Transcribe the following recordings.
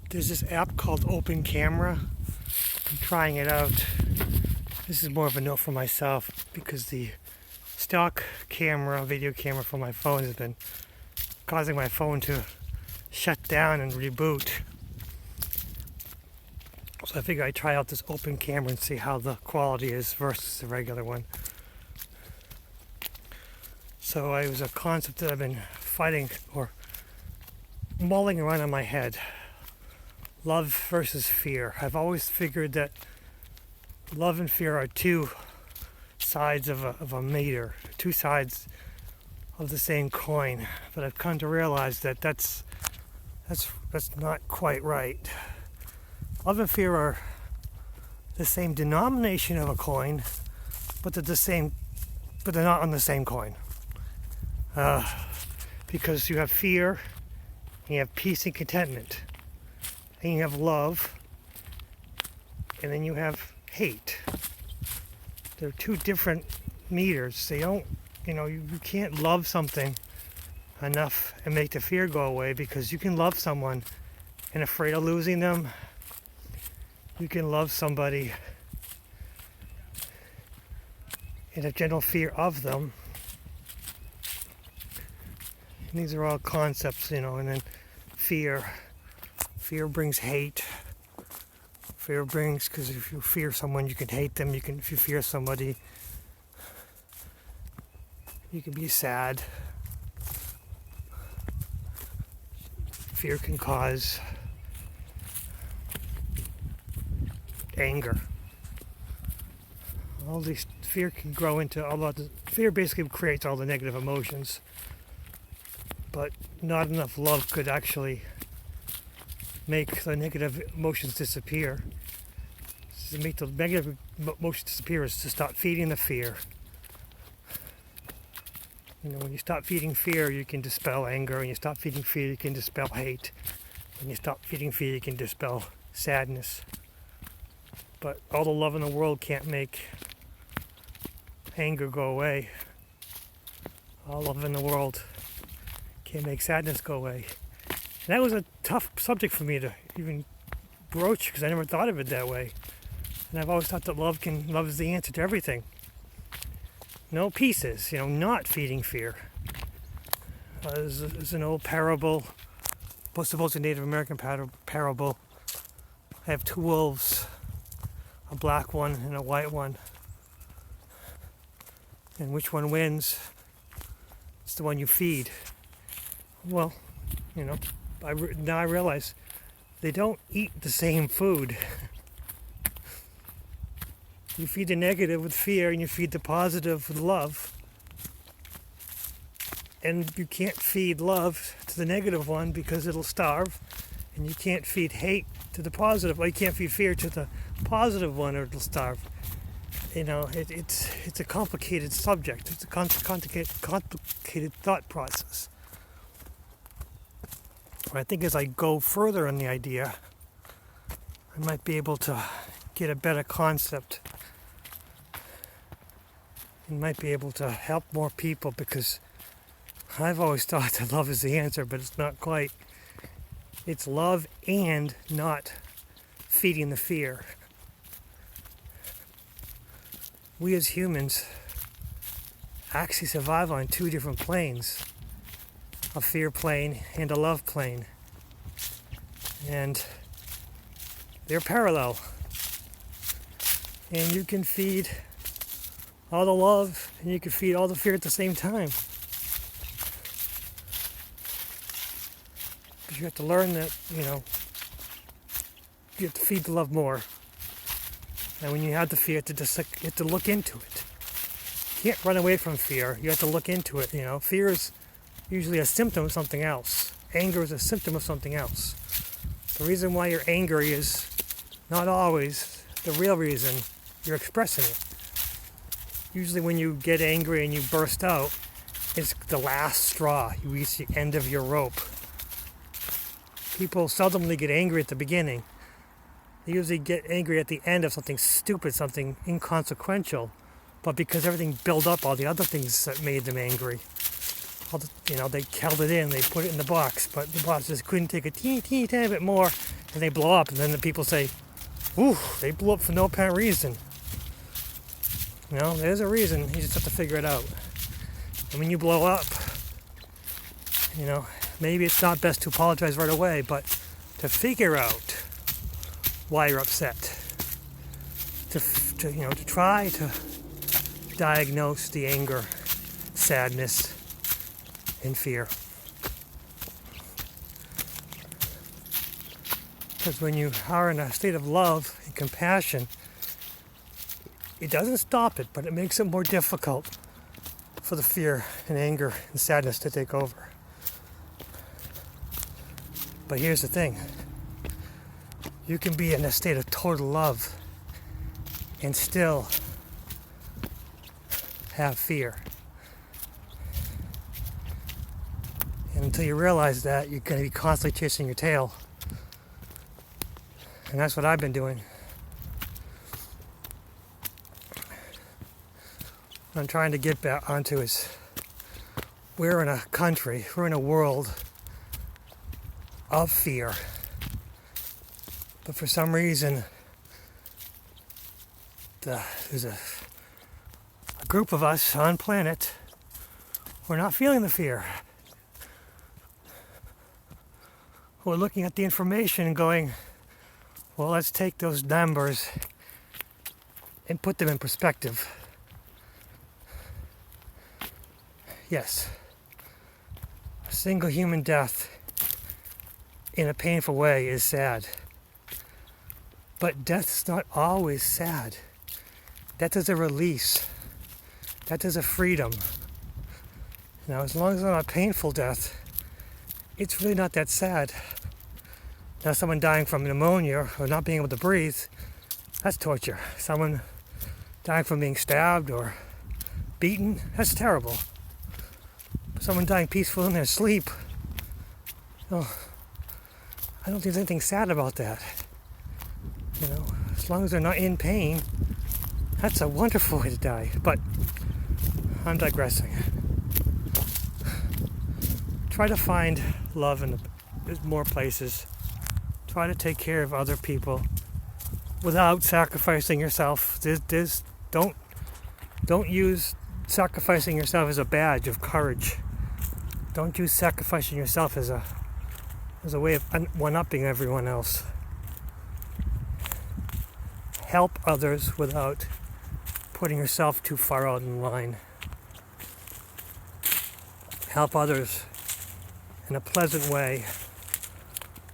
There's this app called Open Camera. I'm trying it out. This is more of a note for myself because the stock camera, video camera for my phone has been causing my phone to shut down and reboot. So I figure I'd try out this Open Camera and see how the quality is versus the regular one. So it was a concept that I've been fighting or mulling around in my head. Love versus fear. I've always figured that love and fear are two sides of a meter, two sides of the same coin. But I've come to realize that that's not quite right. Love and fear are the same denomination of a coin, but they're not on the same coin. Because you have fear, and you have peace and contentment. And you have love, and then you have hate. They're two different meters. They don't, you can't love something enough and make the fear go away, because you can love someone and afraid of losing them. You can love somebody and have general fear of them. And these are all concepts, and then fear. Fear brings hate. Fear brings, because if you fear someone, you can hate them. If you fear somebody, you can be sad. Fear can cause anger. All these fear can grow into fear basically creates all the negative emotions, but not enough love could actually make the negative emotions disappear. To make the negative emotions disappear is to stop feeding the fear. When you stop feeding fear, you can dispel anger. When you stop feeding fear, you can dispel hate. When you stop feeding fear, you can dispel sadness. But all the love in the world can't make anger go away. All love in the world can't make sadness go away. And that was a tough subject for me to even broach, because I never thought of it that way. And I've always thought that love is the answer to everything. No pieces, not feeding fear. There's an old parable, supposed Native American parable. I have two wolves, a black one and a white one. And which one wins? It's the one you feed. Well, now I realize they don't eat the same food. You feed the negative with fear, and you feed the positive with love. And you can't feed love to the negative one because it'll starve. And you can't feed hate to the positive. Or you can't feed fear to the positive one, or it'll starve. It's a complicated subject. It's a complicated thought process. I think as I go further in the idea, I might be able to get a better concept. And might be able to help more people, because I've always thought that love is the answer, but it's not quite. It's love and not feeding the fear. We as humans actually survive on two different planes. A fear plane and a love plane. And they're parallel. And you can feed all the love and you can feed all the fear at the same time. But you have to learn that, you have to feed the love more. And when you have the fear, you have to look into it. You can't run away from fear. You have to look into it. Fear is usually a symptom of something else. Anger is a symptom of something else. The reason why you're angry is not always the real reason you're expressing it. Usually when you get angry and you burst out, it's the last straw. You reach the end of your rope. People seldomly get angry at the beginning. They usually get angry at the end of something stupid, something inconsequential. But because everything built up, all the other things that made them angry. They held it in, they put it in the box, but the box just couldn't take a teeny tiny bit more, and they blow up. And then the people say, "Ooh, they blew up for no apparent reason." There's a reason. You just have to figure it out. And when you blow up, maybe it's not best to apologize right away, but to figure out why you're upset, to try to diagnose the anger, sadness, and fear. Because when you are in a state of love and compassion, it doesn't stop it, but it makes it more difficult for the fear and anger and sadness to take over. But here's the thing. You can be in a state of total love and still have fear. And until you realize that, you're going to be constantly chasing your tail. And that's what I've been doing. What I'm trying to get back onto is we're in a world of fear. But for some reason, there's a group of us on planet who are not feeling the fear. Who are looking at the information and going, well, let's take those numbers and put them in perspective. Yes, a single human death in a painful way is sad. But death's not always sad. Death is a release. Death is a freedom. As long as it's not a painful death, it's really not that sad. Now, someone dying from pneumonia or not being able to breathe, that's torture. Someone dying from being stabbed or beaten, that's terrible. Someone dying peaceful in their sleep, I don't think there's anything sad about that. As long as they're not in pain, that's a wonderful way to die. But I'm digressing. Try to find love in more places. Try to take care of other people without sacrificing yourself. Don't use sacrificing yourself as a badge of courage. Don't use sacrificing yourself as a way of one-upping everyone else. Help others without putting yourself too far out in line. Help others in a pleasant way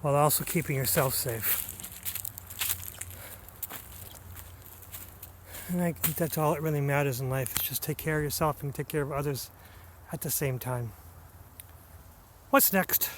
while also keeping yourself safe. And I think that's all that really matters in life, is just take care of yourself and take care of others at the same time. What's next?